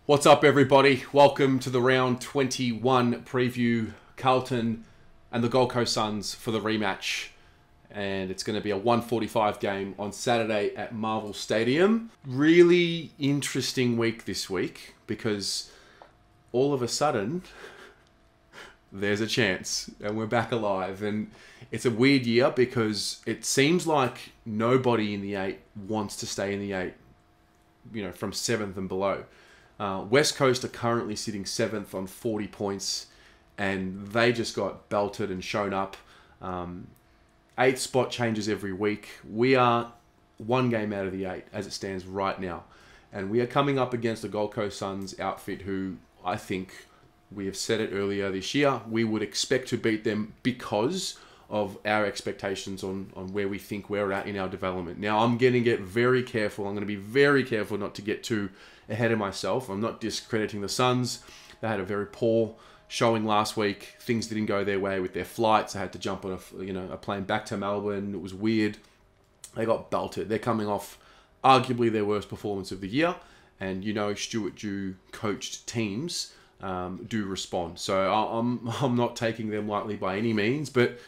What's up, everybody? Welcome to the round 21 preview. Carlton and the Gold Coast Suns for the rematch. And it's going to be a 1:45 game on Saturday at Marvel Stadium. Really interesting week this week because all of a sudden there's a chance and we're back alive. And it's a weird year because it seems like nobody in the 8 wants to stay in the 8, from 7th and below. West Coast are currently sitting 7th on 40 points, and they just got belted and shown up. 8 spot changes every week. We are 1 game out of the 8 as it stands right now. And we are coming up against the Gold Coast Suns outfit who I think, we have said it earlier this year, we would expect to beat them because of our expectations on where we think we're at in our development. Now, I'm going to get very careful. I'm going to be very careful not to get too ahead of myself. I'm not discrediting the Suns. They had a very poor showing last week. Things didn't go their way with their flights. They had to jump on a plane back to Melbourne. It was weird. They got belted. They're coming off arguably their worst performance of the year. And Stuart Dew coached teams do respond. So I'm not taking them lightly by any means, but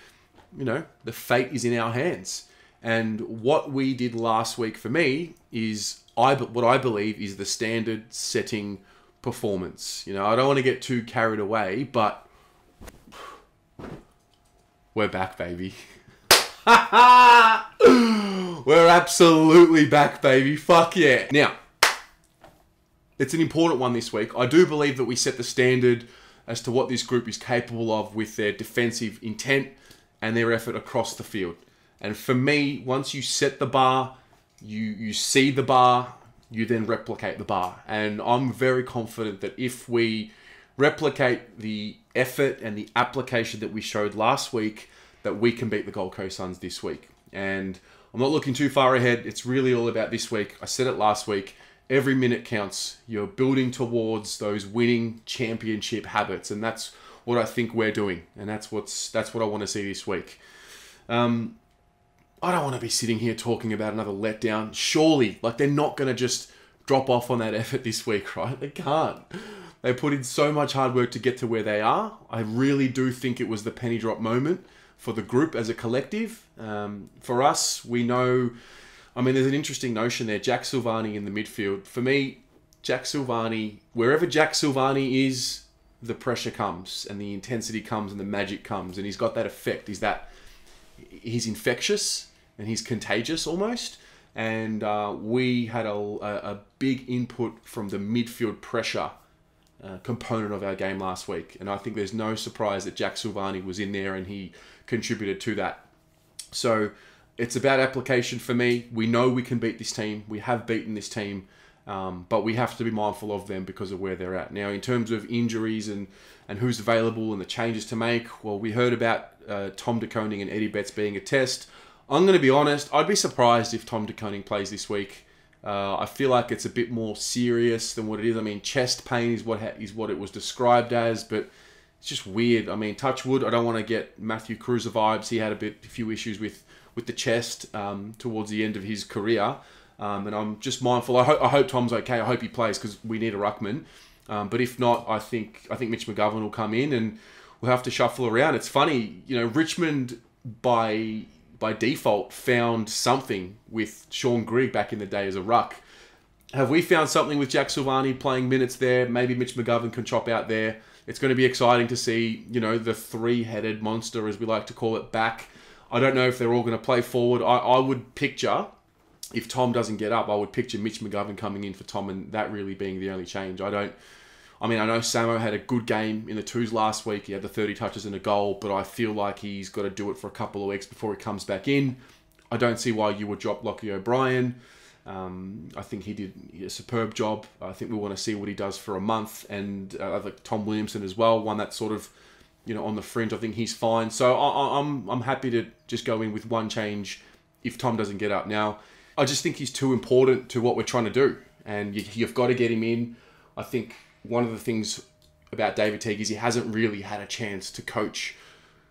the fate is in our hands. And what we did last week for me is what I believe is the standard setting performance. I don't want to get too carried away, but we're back, baby. We're absolutely back, baby. Fuck yeah. Now, it's an important one this week. I do believe that we set the standard as to what this group is capable of with their defensive intent and their effort across the field. And for me, once you set the bar, you see the bar, you then replicate the bar. And I'm very confident that if we replicate the effort and the application that we showed last week, that we can beat the Gold Coast Suns this week. And I'm not looking too far ahead. It's really all about this week. I said it last week. Every minute counts. You're building towards those winning championship habits. And that's what I think we're doing. And that's what I want to see this week. I don't want to be sitting here talking about another letdown. Surely, they're not going to just drop off on that effort this week, right? They can't. They put in so much hard work to get to where they are. I really do think it was the penny drop moment for the group as a collective. For us, we know, there's an interesting notion there. Jack Silvani in the midfield. For me, Jack Silvani, wherever Jack Silvani is, the pressure comes and the intensity comes and the magic comes. And he's got that effect. He's infectious and he's contagious almost. And we had a big input from the midfield pressure component of our game last week. And I think there's no surprise that Jack Silvani was in there and he contributed to that. So it's about application for me. We know we can beat this team. We have beaten this team. But we have to be mindful of them because of where they're at. Now, in terms of injuries and who's available and the changes to make, well, we heard about Tom De Koning and Eddie Betts being a test. I'm going to be honest, I'd be surprised if Tom De Koning plays this week. I feel like it's a bit more serious than what it is. Chest pain is what it was described as, but it's just weird. Touch wood, I don't want to get Matthew Cruiser vibes. He had a few issues with the chest towards the end of his career. And I'm just mindful. I hope Tom's okay. I hope he plays because we need a ruckman. But if not, I think Mitch McGovern will come in and we'll have to shuffle around. It's funny, Richmond by default found something with Sean Grigg back in the day as a ruck. Have we found something with Jack Silvani playing minutes there? Maybe Mitch McGovern can chop out there. It's going to be exciting to see, the three-headed monster, as we like to call it, back. I don't know if they're all going to play forward. I would picture, if Tom doesn't get up, I would picture Mitch McGovern coming in for Tom and that really being the only change. I know Samo had a good game in the twos last week. He had the 30 touches and a goal, but I feel like he's got to do it for a couple of weeks before he comes back in. I don't see why you would drop Lockie O'Brien. I think he did a superb job. I think we want to see what he does for a month. And I think Tom Williamson as well, one that's sort of, on the fringe. I think he's fine. So I'm happy to just go in with one change if Tom doesn't get up. Now, I just think he's too important to what we're trying to do. And you've got to get him in. I think one of the things about David Teague is he hasn't really had a chance to coach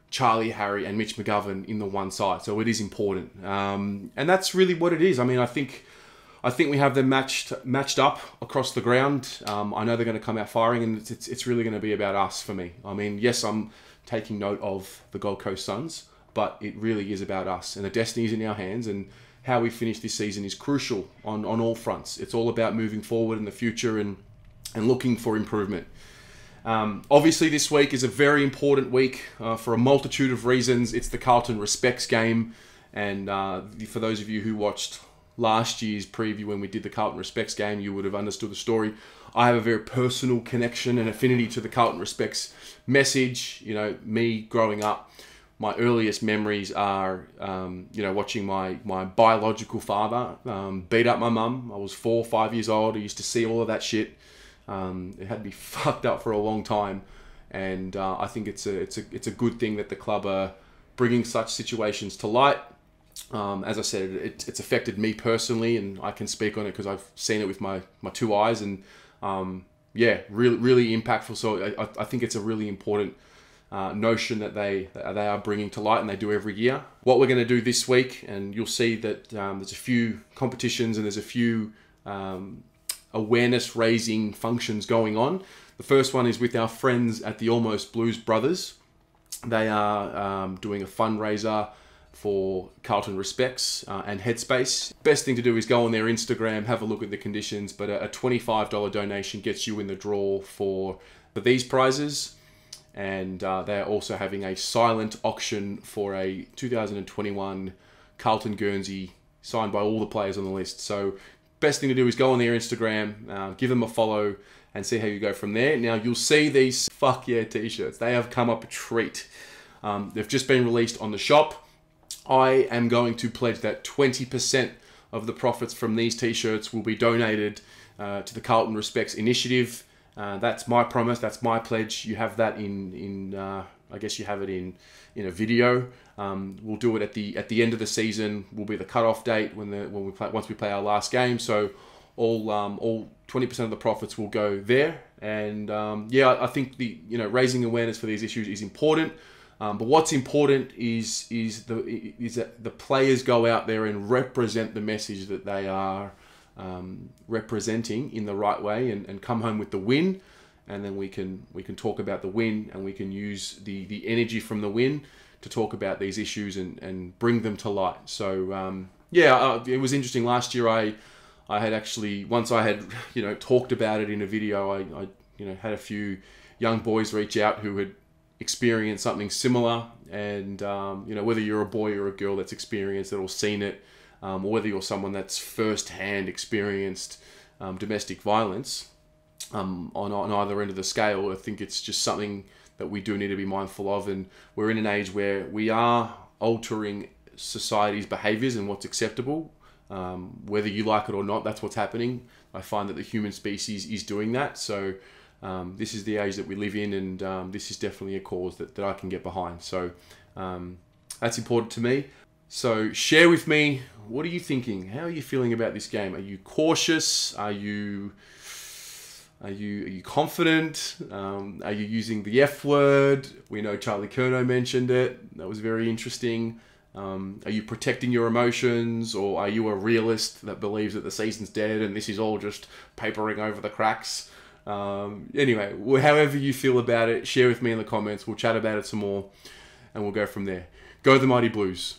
Charlie, Harry, and Mitch McGovern in the one side. So it is important. And that's really what it is. I I think we have them matched up across the ground. I know they're going to come out firing, and it's really going to be about us for me. I mean, yes, I'm taking note of the Gold Coast Suns, but it really is about us, and the destiny is in our hands, and how we finish this season is crucial on all fronts. It's all about moving forward in the future and looking for improvement. Obviously, this week is a very important week for a multitude of reasons. It's the Carlton Respects game, and for those of you who watched last year's preview when we did the Carlton Respects game, you would have understood the story. I have a very personal connection and affinity to the Carlton Respects message. You know, me growing up, my earliest memories are, you know, watching my biological father beat up my mum. I was 4 or 5 years old. I used to see all of that shit. It had me fucked up for a long time, and I think it's a good thing that the club are bringing such situations to light. As I said, it's affected me personally, and I can speak on it because I've seen it with my 2 eyes, and yeah, really impactful. So I think it's a really important notion that they are bringing to light, and they do every year. What we're going to do this week, and you'll see that there's a few competitions and there's a few awareness raising functions going on. The first one is with our friends at the Almost Blues Brothers. They are doing a fundraiser for Carlton Respects and Headspace. Best thing to do is go on their Instagram, have a look at the conditions, but a $25 donation gets you in the draw for these prizes. And they're also having a silent auction for a 2021 Carlton Guernsey signed by all the players on the list. So best thing to do is go on their Instagram, give them a follow, and see how you go from there. Now, you'll see these fuck yeah t-shirts. They have come up a treat. They've just been released on the shop. I am going to pledge that 20% of the profits from these t-shirts will be donated to the Carlton Respects initiative. That's my promise. That's my pledge. You have that in I guess you have it in a video. We'll do it at the end of the season. Will be the cutoff date once we play our last game. So all 20% of the profits will go there. And yeah, I think raising awareness for these issues is important. But what's important is that the players go out there and represent the message that they are representing in the right way, and come home with the win. And then we can talk about the win, and we can use the energy from the win to talk about these issues and bring them to light. So yeah, it was interesting. Last year I had actually, once I had talked about it in a video, I had a few young boys reach out who had experienced something similar, and whether you're a boy or a girl that's experienced it or seen it, or whether you're someone that's first-hand experienced domestic violence on either end of the scale, I think it's just something that we do need to be mindful of. And we're in an age where we are altering society's behaviours and what's acceptable. Whether you like it or not, that's what's happening. I find that the human species is doing that. So this is the age that we live in, and this is definitely a cause that I can get behind. So that's important to me. So share with me, what are you thinking? How are you feeling about this game? Are you cautious? Are you confident? Are you using the F word? We know Charlie Curnow mentioned it. That was very interesting. Are you protecting your emotions, or are you a realist that believes that the season's dead and this is all just papering over the cracks? Anyway, however you feel about it, share with me in the comments. We'll chat about it some more, and we'll go from there. Go the Mighty Blues.